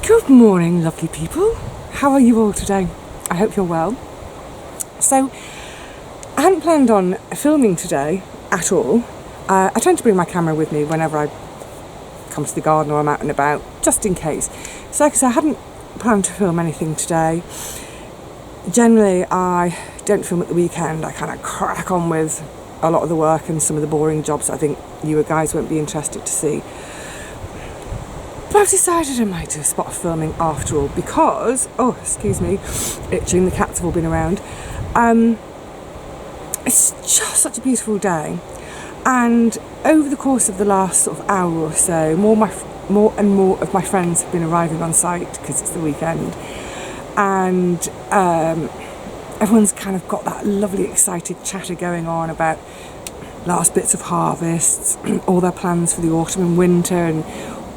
Good morning, lovely people. How are you all today? I hope you're well. So, I hadn't planned on filming today at all. I tend to bring my camera with me whenever I come to the garden or I'm out and about, just in case. So, because I hadn't planned to film anything today, generally I don't film at the weekend. I kind of crack on with a lot of the work and some of the boring jobs I think you guys won't be interested to see. But I've decided I might do a spot of filming after all because, oh, excuse me, itching, the cats have all been around. It's just such a beautiful day. And over the course of the last sort of hour or so, more and more of my friends have been arriving on site because it's the weekend. And everyone's kind of got that lovely excited chatter going on about last bits of harvests, all their plans for the autumn and winter and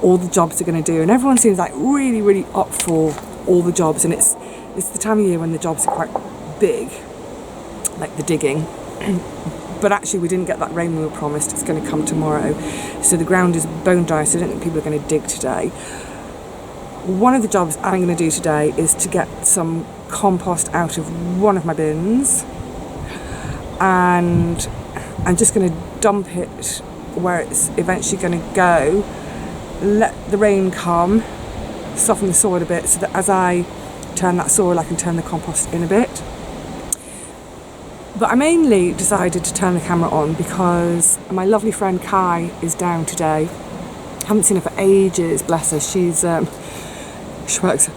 all the jobs they're going to do, and everyone seems like really up for all the jobs, and it's the time of year when the jobs are quite big, like the digging. But actually we didn't get that rain we were promised. It's going to come tomorrow, so the ground is bone dry, so I don't think people are going to dig today. One of the jobs I'm going to do today is to get some compost out of one of my bins, and I'm just going to dump it where it's eventually going to go, let the rain come, soften the soil a bit, so that as I turn that soil I can turn the compost in a bit. But I mainly decided to turn the camera on because my lovely friend Kai is down today. Haven't seen her for ages, bless her. She works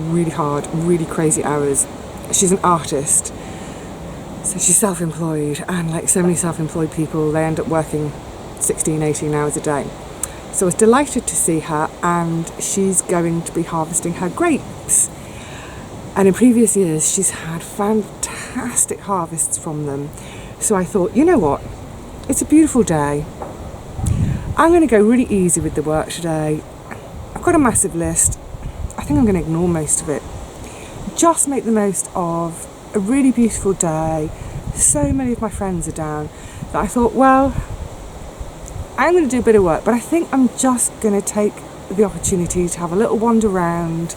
really hard, really crazy hours. She's an artist, so she's self-employed, and like so many self-employed people, they end up working 16, 18 hours a day. So I was delighted to see her, and she's going to be harvesting her grapes. And in previous years, she's had fantastic harvests from them. So I thought, you know what? It's a beautiful day. I'm going to go really easy with the work today. I've got a massive list. I think I'm going to ignore most of it. Just make the most of a really beautiful day. So many of my friends are down that I thought, well, I'm going to do a bit of work, but I think I'm just going to take the opportunity to have a little wander around,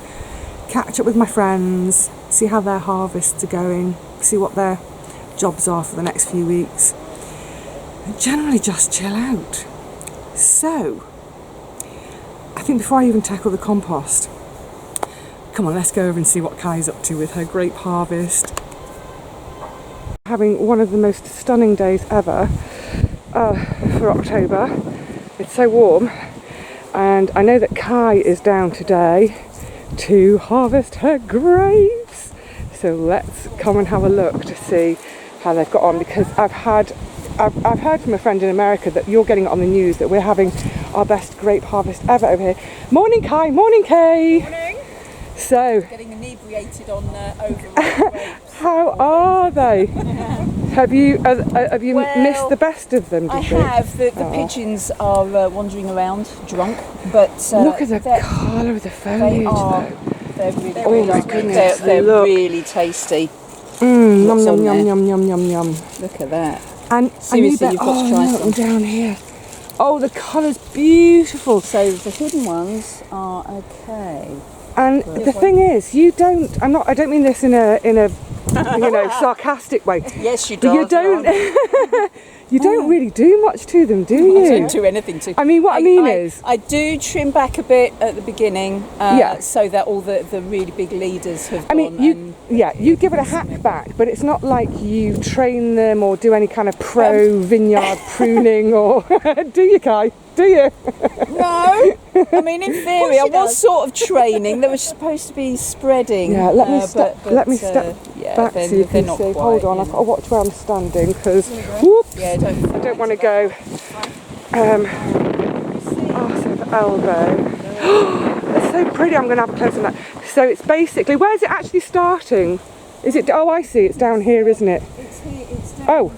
catch up with my friends, see how their harvests are going, see what their jobs are for the next few weeks, and generally just chill out. So, I think before I even tackle the compost, come on, let's go over and see what Kai's up to with her grape harvest. Having one of the most stunning days ever for October. It's so warm, and I know that Kai is down today to harvest her grapes, so let's come and have a look to see how they've got on, because I've heard from a friend in America that you're getting it on the news that we're having our best grape harvest ever over here. Morning Kai, morning Kay. Morning. So getting inebriated on overripe grapes. How are they? Have you missed the best of them? I have. The pigeons are wandering around drunk, but look at the colour of the foliage. They're really, oh my goodness! They're really tasty. Yum yum yum yum yum yum yum. Look at that. And seriously, you've got to try some. Down here. Oh, the colour's beautiful. So the hidden ones are okay. And the thing is, I don't mean this in a sarcastic way. Yes, you do. You don't. You don't really do much to them, do you? I don't do anything to them. I mean, what I mean is, I do trim back a bit at the beginning, so that all the really big leaders have gone. I mean, you give it a hack back, but it's not like you train them or do any kind of vineyard pruning, or do you, Kai? Do you? No. I mean, in theory, I was sort of training. They were supposed to be spreading. Yeah, let me step back so you can see. Hold on, yeah. I've got to watch where I'm standing because I don't want to go arse over elbow. It's so pretty. I'm going to have a close on that. So it's basically, where's it actually starting? Is it? Oh, I see. It's down here, isn't it? It's here. It's down. Oh.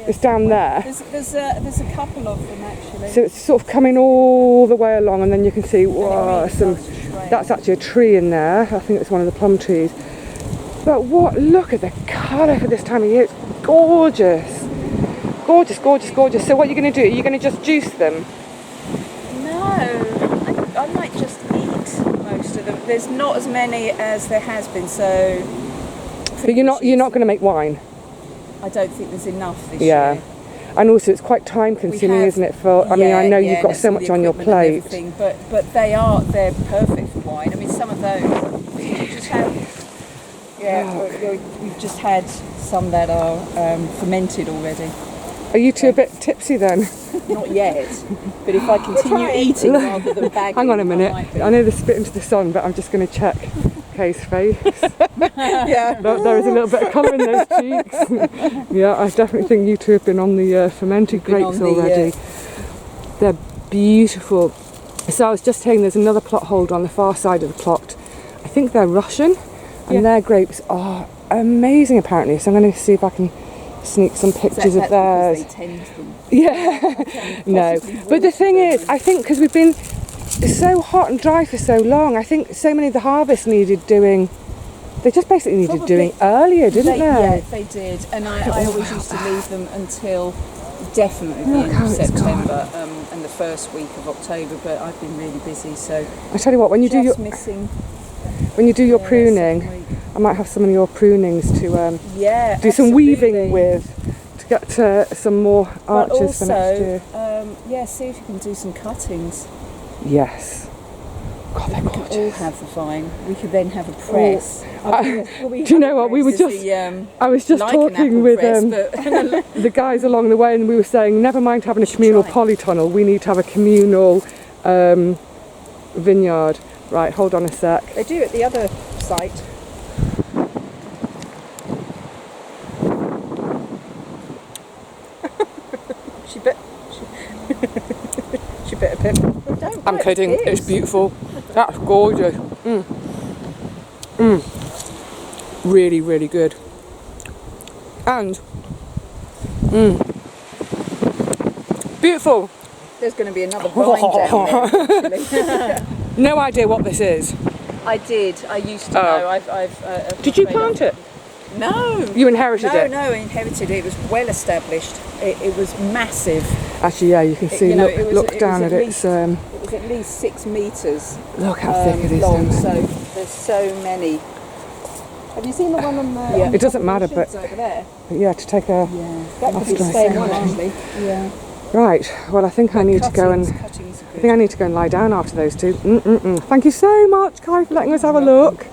It's down there. There's a couple of them actually. So it's sort of coming all the way along, and then you can see that's actually a tree in there. I think it's one of the plum trees. But look at the colour for this time of year. It's gorgeous. Gorgeous, gorgeous, gorgeous. So what are you going to do? Are you going to just juice them? No, I might just eat most of there's not as many as there has been. So, But you're not going to make wine. I don't think there's enough this Yeah. year. And also, it's quite time consuming, isn't it? I mean, I know you've got so much on your plate. But they're perfect for wine. I mean, some of those you just have. We've just had some that are fermented already. Are you two a bit tipsy then? Not yet, but if I continue eating rather than bagging, Hang on a minute. I I know there's spit into the sun, but I'm just going to check Kay's face. Yeah. There is a little bit of colour in those cheeks. Yeah, I definitely think you two have been on the fermented grapes already. They're beautiful. So I was just saying there's another plot holder on the far side of the plot. I think they're Russian, and their grapes are amazing apparently. So I'm going to see if I can sneak some pictures of theirs. They tend them. Yeah, no. But the thing is, I think because we've been so hot and dry for so long, I think so many of the harvests needed doing. They just basically needed doing earlier, didn't they? Yeah, they did. And I always used to leave them until definitely the end of September and the first week of October. But I've been really busy, so I tell you what, when you do your pruning, I might have some of your prunings to do some weaving with to get some more arches for next year. See if you can do some cuttings. Yes. God, they're gorgeous. All have the vine. We could then have a press. Do you know what? I was just talking with the guys along the way, and we were saying, never mind having a communal polytunnel, we need to have a communal vineyard. Right, hold on a sec. They do at the other site. She bit a bit. I'm kidding. It's beautiful. That's gorgeous. Really, really good. And beautiful. There's going to be another vine down there. Actually. No idea what this is. I did. I used to know. Did you plant it? No. You inherited it? No, I inherited it. It was well established. It was massive. Actually, yeah, you can see. Look down at it. It was at least 6 metres. Look how thick it is. Long, so there's so many. Have you seen the one on the? Yeah. It doesn't matter, but over there. Yeah, to take a. Yeah. That could be the same one actually. Yeah. Right. Well, I think I need to go and. I think I need to go and lie down after those two. Thank you so much, Kai, for letting us have a look.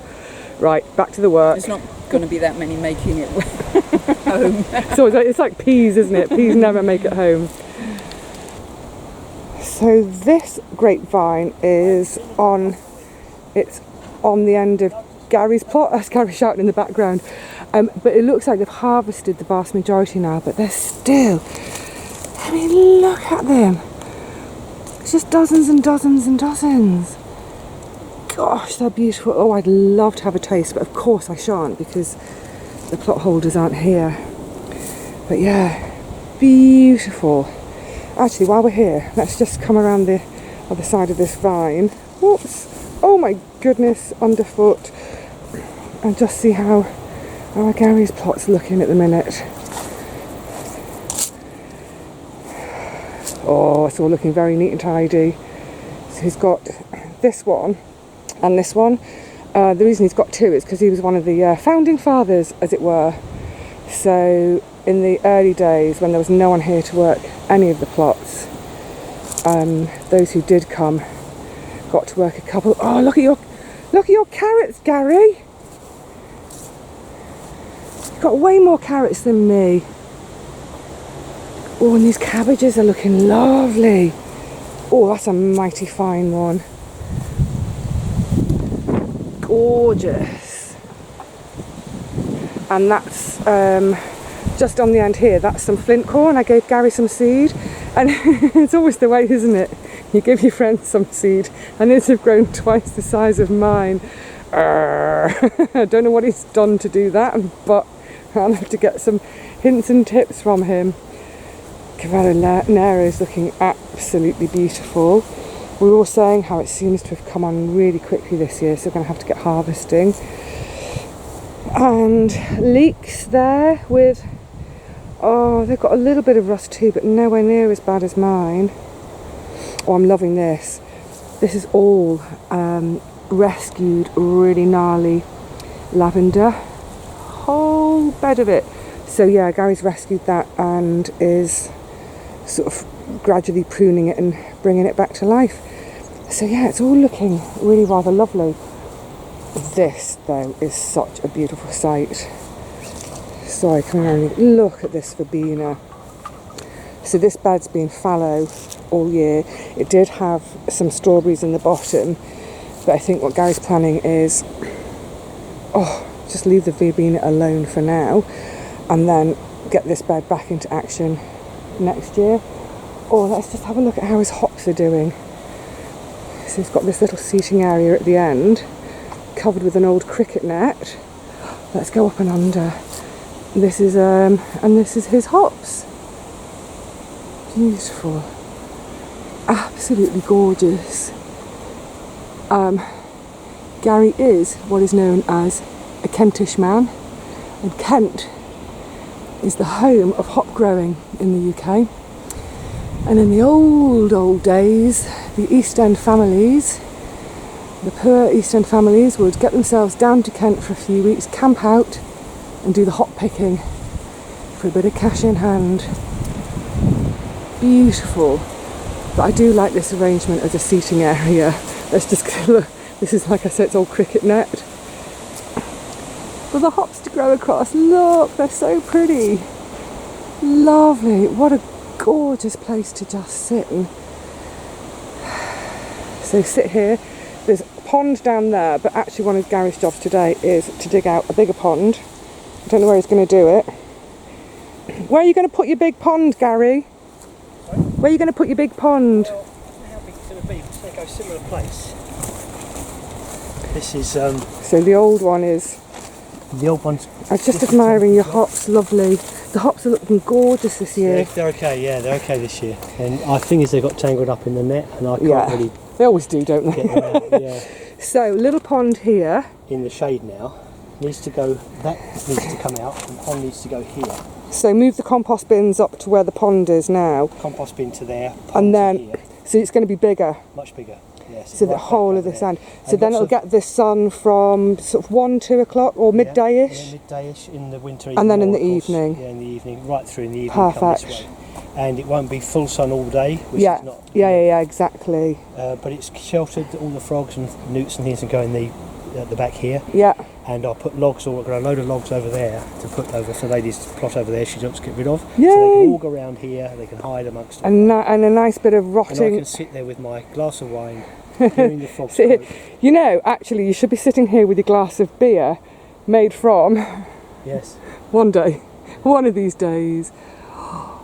Right, back to the work. There's not going to be that many making it home. So it's like peas, isn't it? Peas never make it home. So this grapevine is on. It's on the end of Gary's plot. That's Gary shouting in the background. But it looks like they've harvested the vast majority now. But they're still. I mean, look at them. It's just dozens and dozens and dozens. Gosh, they're beautiful. Oh, I'd love to have a taste, but of course I shan't because the plot holders aren't here. But yeah, beautiful. Actually, while we're here, let's just come around the other side of this vine. Whoops. Oh my goodness, underfoot. And just see how our Gary's plot's looking at the minute. Oh, it's all looking very neat and tidy. So he's got this one and this one. The reason he's got two is because he was one of the founding fathers, as it were. So in the early days, when there was no one here to work any of the plots, those who did come got to work a couple. Oh, look at your carrots, Gary. You've got way more carrots than me. Oh, and these cabbages are looking lovely. Oh, that's a mighty fine one. Gorgeous. And that's just on the end here. That's some flint corn. I gave Gary some seed. And it's always the way, isn't it? You give your friends some seed and it's have grown twice the size of mine. I don't know what he's done to do that, but I'll have to get some hints and tips from him. Cavallo Nero is looking absolutely beautiful. We were all saying how it seems to have come on really quickly this year, so we're going to have to get harvesting. And leeks there with, oh, they've got a little bit of rust too, but nowhere near as bad as mine. Oh, I'm loving this. This is all rescued really gnarly lavender, whole bed of it. So yeah, Gary's rescued that and is sort of gradually pruning it and bringing it back to life. So yeah, it's all looking really rather lovely. This though is such a beautiful sight. Sorry, come around and look at this verbena. So this bed's been fallow all year. It did have some strawberries in the bottom, but I think what Gary's planning is, just leave the verbena alone for now and then get this bed back into action next year. Or let's just have a look at how his hops are doing. So he's got this little seating area at the end, covered with an old cricket net. Let's go up and under. This is and this is his hops. Beautiful, absolutely gorgeous. Gary is what is known as a Kentish man, and Kent is the home of hop growing in the UK. And in the old days, the East End families, the poor East End families, would get themselves down to Kent for a few weeks, camp out and do the hop picking for a bit of cash in hand. Beautiful. But I do like this arrangement as a seating area. Let's just look. This is, like I said, it's all cricket net. But the hops to grow across, look, they're so pretty. Lovely. What a gorgeous place to just sit. And so sit here. There's a pond down there, but actually one of Gary's jobs today is to dig out a bigger pond. I don't know where he's going to do it. Where are you going to put your big pond, Gary? Where are you going to put your big pond? Well, how big it's going to be? It's going to go similar place. This is So the old one is... the old one's... I'm just admiring your hops, lovely. The hops are looking gorgeous this year. They're okay, yeah, they're okay this year. And I think is they got tangled up in the net and I can't really They always do, don't they? get them out. Yeah. So, little pond here. In the shade now. Needs to go, that needs to come out and the pond needs to go here. So move the compost bins up to where the pond is now. Compost bin to there, pond And to then, here. so it's going to be bigger. Much bigger. Yes. So the right whole back of over this there. end. So And then lots it'll of- get the sun from sort of 1, 2 o'clock or midday-ish. Yeah, midday-ish in the winter. And then in more, the of course. evening. Yeah, in the evening, right through in the evening. Come Perfect. this way. And it won't be full sun all day, which Yeah. is not. Yeah, exactly. But it's sheltered. All the frogs and newts and things can go in at the back here. Yeah. And I'll put logs, or I've got a load of logs over there to put over for ladies to plot over there. She wants to get rid of. Yay. So they can walk around here. They can hide amongst them. And a nice bit of And I rotting. can sit there with my glass of wine, hearing the frogs Sit here. croak. You know, actually, you should be sitting here with your glass of beer made from Yes. one day, one of these days.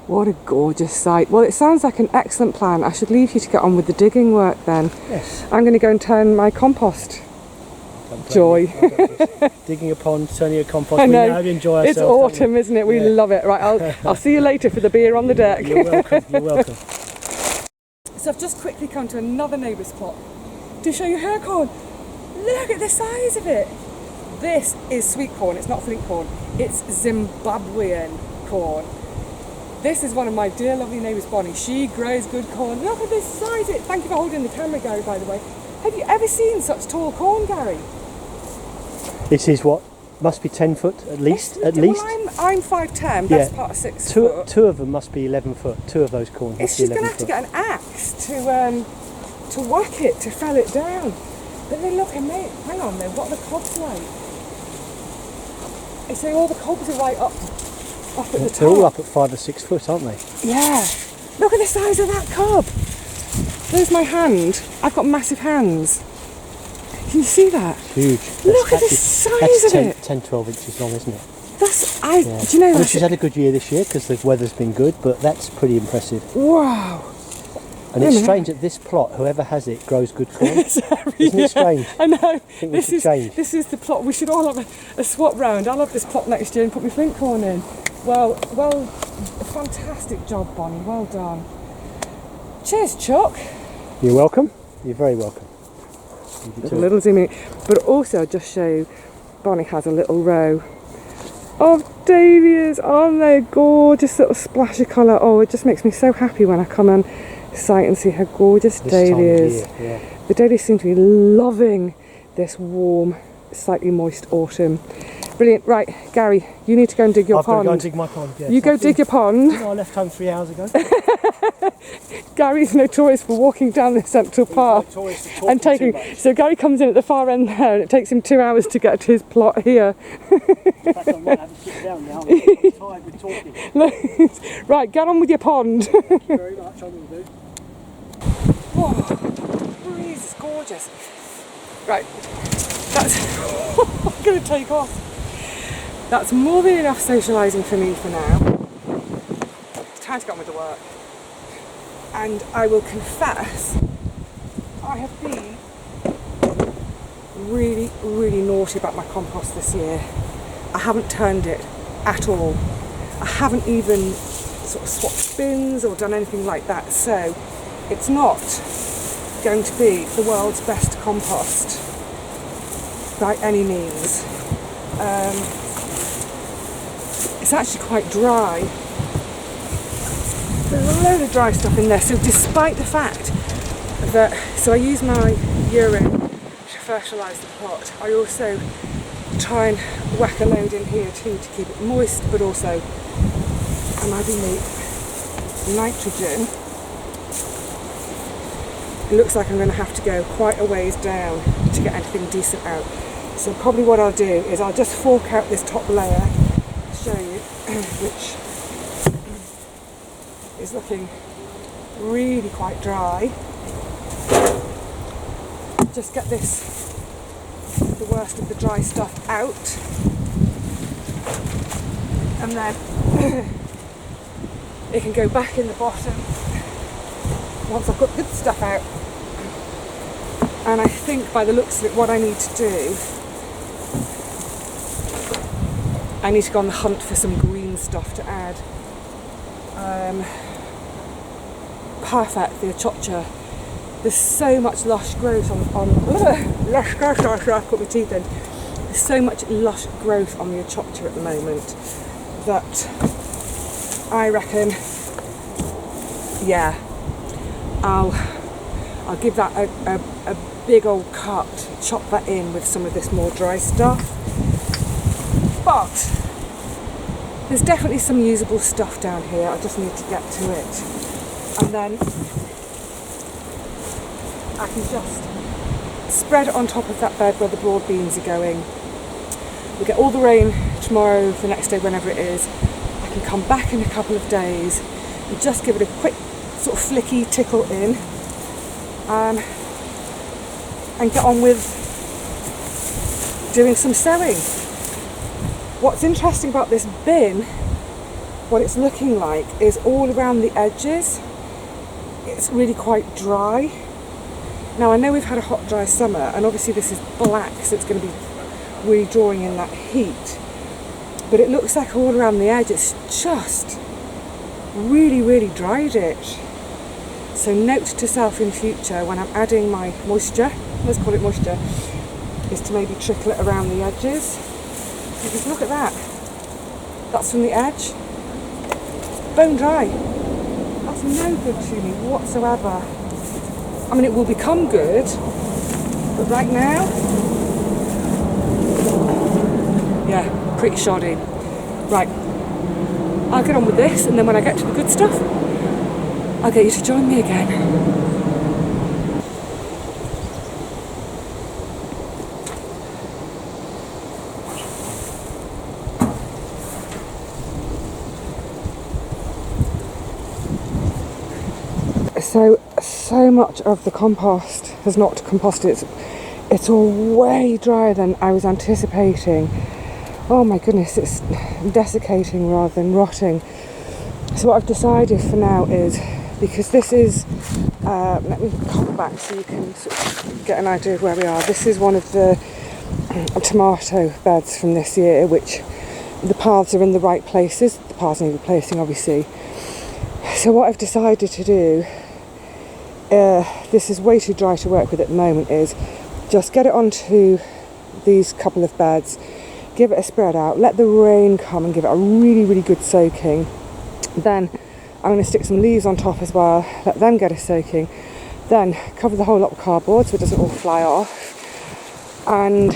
What a gorgeous sight. Well, it sounds like an excellent plan. I should leave you to get on with the digging work then. Yes. I'm going to go and turn my compost. Don't blame Joy. me. I've got this. Digging a pond, turning a compost. I We know. now enjoy It's ourselves. don't autumn, isn't it? We Yeah. love it. Right, I'll see you later for the beer on the deck. we? You're welcome. You're welcome. So I've just quickly come to another neighbour's plot to show you hair corn. Look at the size of it. This is sweet corn, it's not flint corn. It's Zimbabwean corn. This is one of my dear lovely neighbours, Bonnie. She grows good corn. Look at this size of it. Thank you for holding the camera, Gary, by the way. Have you ever seen such tall corn, Gary? This is what must be 10 foot at least. At Well, least. I'm 5'10", best part of 6 foot. Two of them must be 11 foot. Two of those corn It's must be just going 11 to have to foot. get an axe to whack it, to fell it down. But then look, mate, hang on though, what are the cobs like? I say all the cobs are right up at the top. They're all up at 5 or 6 foot, aren't they? Yeah. Look at the size of that cob. There's my hand. I've got massive hands. Can you see that? Huge. Look at the That's size of 10, it. 10, 12 inches long, isn't it? That's, Yeah. do you know I mean, that? she's had a good year this year because the weather's been good, but that's pretty impressive. Wow. And Wait a it's minute. strange that this plot, whoever has it, grows good corn. Isn't it strange? I know. I think we should change. This is the plot. We should all have a swap round. I'll have this plot next year and put my flint corn in. Well, fantastic job, Bonnie. Well done. Cheers, Chuck. You're welcome. You're very welcome. There's a little zoom in. But also, I'll just show you, Bonnie has a little row of dahlias. Aren't they gorgeous? Little splash of colour. Oh, it just makes me so happy when I come on site and see her gorgeous This time of dahlias. year, yeah. The dahlias seem to be loving this warm, slightly moist autumn. Brilliant. Right, Gary, you need to go and dig your I've got to pond. go and dig my pond, yes. You go dig your pond. I left home 3 hours ago. Gary's notorious for walking down the central path and taking. So Gary comes in at the far end there, and it takes him 2 hours to get to his plot here. In fact, I might have to sit down now. I'm tired with talking. Right, get on with your pond. Thank you very much, I will do. Oh, breeze is gorgeous. Right, that's. I'm going to take off. That's more than enough socialising for me for now. It's time to get on with the work. And I will confess, I have been really, really naughty about my compost this year. I haven't turned it at all. I haven't even sort of swapped bins or done anything like that. So it's not going to be the world's best compost by any means. It's actually quite dry. There's a load of dry stuff in there, so despite the fact that, so I use my urine to fertilise the pot, I also try and whack a load in here too to keep it moist, but also I'm adding the nitrogen. It looks like I'm going to have to go quite a ways down to get anything decent out. So probably what I'll do is I'll just fork out this top layer, show you, which is looking really quite dry. Just get this, the worst of the dry stuff out, and then it can go back in the bottom once I've got the good stuff out. And I think by the looks of it, what I need to do, I need to go on the hunt for some green stuff to add. Perfect, the achocha. There's so much lush growth lush growth, I put my teeth in. There's so much lush growth on the achocha at the moment that I reckon, yeah, I'll give that a big old cut, chop that in with some of this more dry stuff. But there's definitely some usable stuff down here. I just need to get to it. And then I can just spread it on top of that bed where the broad beans are going. We get all the rain tomorrow, the next day, whenever it is. I can come back in a couple of days and just give it a quick sort of flicky tickle in, and get on with doing some sowing. What's interesting about this bin, what it's looking like, is all around the edges it's really quite dry. Now I know we've had a hot dry summer, and obviously this is black, so it's going to be really drawing in that heat, but it looks like all around the edge it's just really, really dried it. So note to self in future, when I'm adding my moisture, let's call it moisture, is to maybe trickle it around the edges. Because look at that, that's from the edge, it's bone dry. That's no good to me whatsoever. I mean, it will become good, but right now, yeah, pretty shoddy. Right, I'll get on with this, and then when I get to the good stuff, I'll get you to join me again. So much of the compost has not composted. It's all way drier than I was anticipating. Oh my goodness, it's desiccating rather than rotting. So what I've decided for now is, because this is, let me come back so you can sort of get an idea of where we are. This is one of the tomato beds from this year, which the paths are in the right places. The paths need replacing, obviously. So what I've decided to do, this is way too dry to work with at the moment, is just get it onto these couple of beds, give it a spread out, let the rain come and give it a really, really good soaking. Then I'm going to stick some leaves on top as well, let them get a soaking, then cover the whole lot with cardboard so it doesn't all fly off, and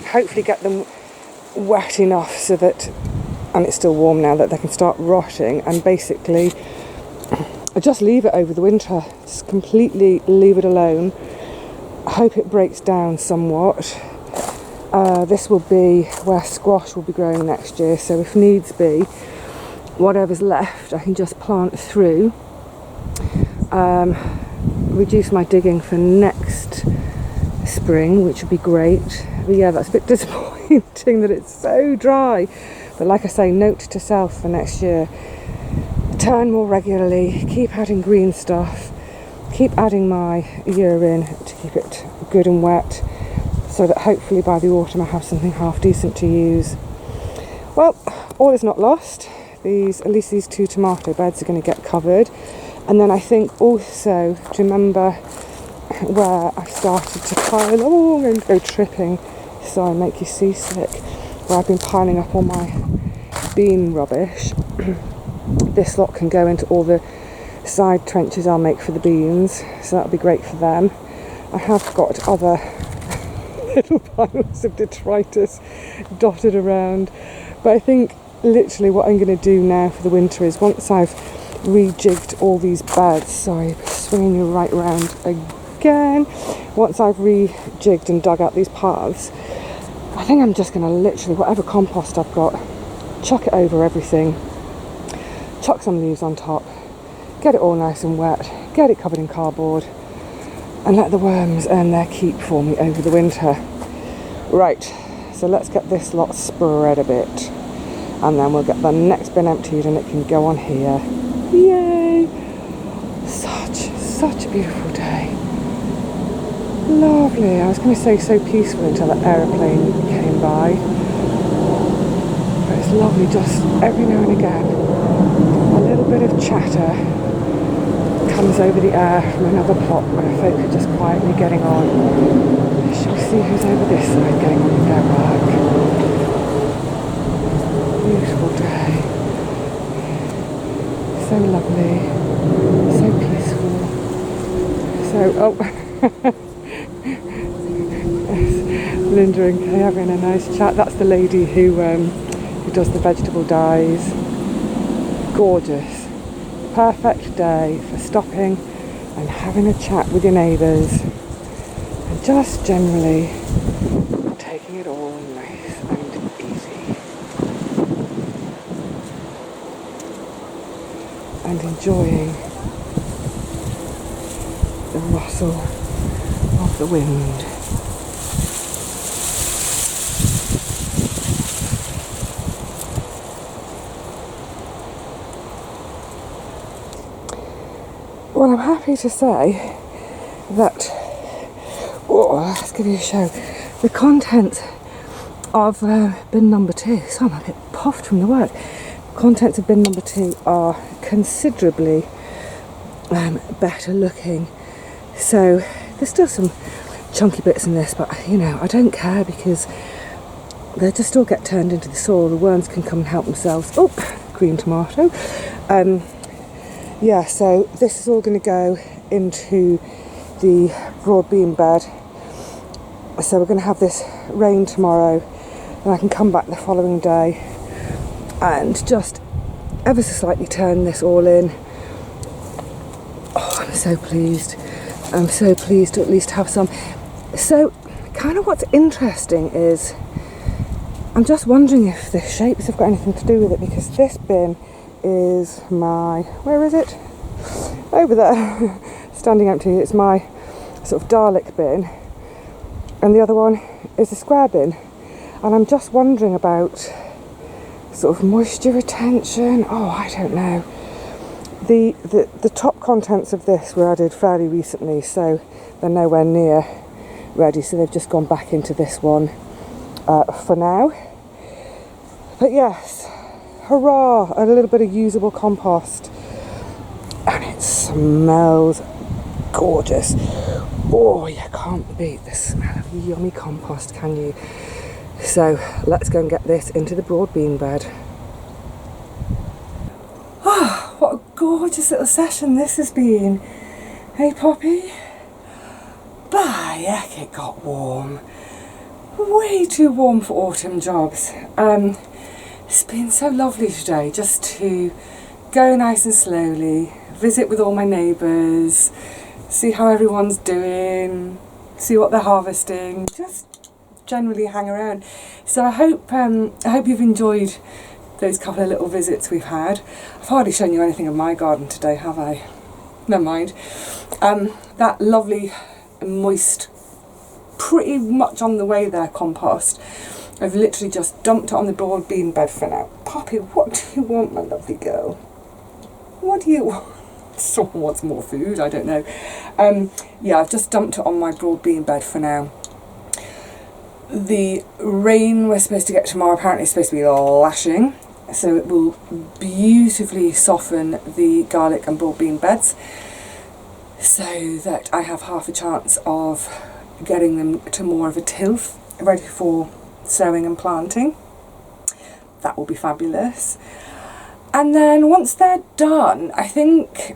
hopefully get them wet enough so that, and it's still warm now, that they can start rotting, and basically just leave it over the winter. Just completely leave it alone. I hope it breaks down somewhat. This will be where squash will be growing next year, so if needs be, whatever's left I can just plant through. Reduce my digging for next spring, which would be great. But yeah, that's a bit disappointing that it's so dry. But like I say, note to self for next year: turn more regularly, keep adding green stuff, keep adding my urine to keep it good and wet, so that hopefully by the autumn I have something half decent to use. Well, all is not lost. At least these 2 tomato beds are going to get covered. And then I think also to remember where I started to pile, oh, I'm going to go tripping, so I make you seasick, where I've been piling up all my bean rubbish. This lot can go into all the side trenches I'll make for the beans, so that'll be great for them. I have got other little piles of detritus dotted around, but I think literally what I'm going to do now for the winter is, once I've rejigged all these beds, sorry, swinging you right round again, once I've rejigged and dug out these paths, I think I'm just going to literally, whatever compost I've got, chuck it over everything, chuck some leaves on top, get it all nice and wet, get it covered in cardboard, and let the worms earn their keep for me over the winter. Right, so let's get this lot spread a bit, and then we'll get the next bin emptied and it can go on here. Yay! Such a beautiful day. Lovely. I was going to say so peaceful until that aeroplane came by. But it's lovely, just every now and again a little bit of chatter comes over the air from another plot where folk are just quietly getting on. Shall we see who's over this side getting on with their work? Beautiful day. So lovely. So peaceful. So, Linda and Kay having a nice chat. That's the lady who does the vegetable dyes. Gorgeous. Perfect day for stopping and having a chat with your neighbours and just generally taking it all nice and easy and enjoying the rustle of the wind. Well, I'm happy to say that, let's give you a show, the contents of bin number 2, so I'm a bit puffed from the work, contents of bin number 2 are considerably better looking. So there's still some chunky bits in this, but you know, I don't care because they'll just still get turned into the soil. The worms can come and help themselves. Oh, green tomato. Yeah, so this is all going to go into the broad bean bed. So we're going to have this rain tomorrow, and I can come back the following day and just ever so slightly turn this all in. Oh, I'm so pleased. I'm so pleased to at least have some. So kind of what's interesting is I'm just wondering if the shapes have got anything to do with it, because this bin is my, where is it? Over there, standing empty. It's my sort of Dalek bin, and the other one is a square bin. And I'm just wondering about sort of moisture retention. Oh, I don't know. The top contents of this were added fairly recently, so they're nowhere near ready. So they've just gone back into this one for now. But yes. Hurrah! A little bit of usable compost, and it smells gorgeous. Oh, you can't beat the smell of yummy compost, can you? So let's go and get this into the broad bean bed. Oh, what a gorgeous little session this has been. Hey, Poppy? But Yuck, it got warm. Way too warm for autumn jobs. It's been so lovely today just to go nice and slowly, visit with all my neighbours, see how everyone's doing, see what they're harvesting, just generally hang around. So I hope you've enjoyed those couple of little visits we've had. I've hardly shown you anything of my garden today, have I? Never mind. That lovely moist, pretty much on the way there compost, I've literally just dumped it on the broad bean bed for now. Poppy, what do you want, my lovely girl? What do you want? Someone wants more food, I don't know. Yeah, I've just dumped it on my broad bean bed for now. The rain we're supposed to get tomorrow apparently is supposed to be lashing, so it will beautifully soften the garlic and broad bean beds so that I have half a chance of getting them to more of a tilth, ready for sowing and planting. That will be fabulous. And then once they're done, I think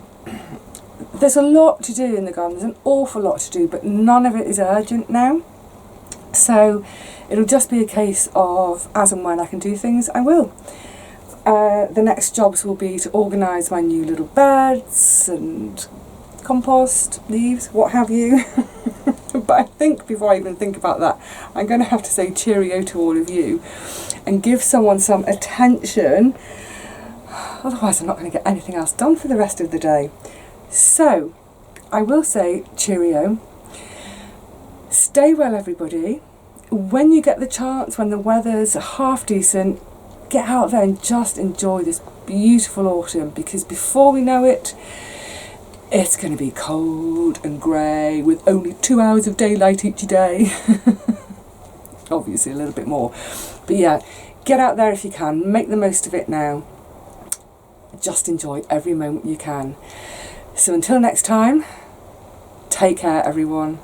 there's a lot to do in the garden. There's an awful lot to do, but none of it is urgent now. So it'll just be a case of as and when I can do things, I will. The next jobs will be to organise my new little beds and compost, leaves, what have you. But I think before I even think about that, I'm going to have to say cheerio to all of you and give someone some attention. Otherwise I'm not going to get anything else done for the rest of the day. So I will say cheerio. Stay well, everybody. When you get the chance, when the weather's half decent, get out there and just enjoy this beautiful autumn, because before we know it, it's going to be cold and grey with only 2 hours of daylight each day. Obviously a little bit more. But yeah, get out there if you can. Make the most of it now. Just enjoy every moment you can. So until next time, take care everyone.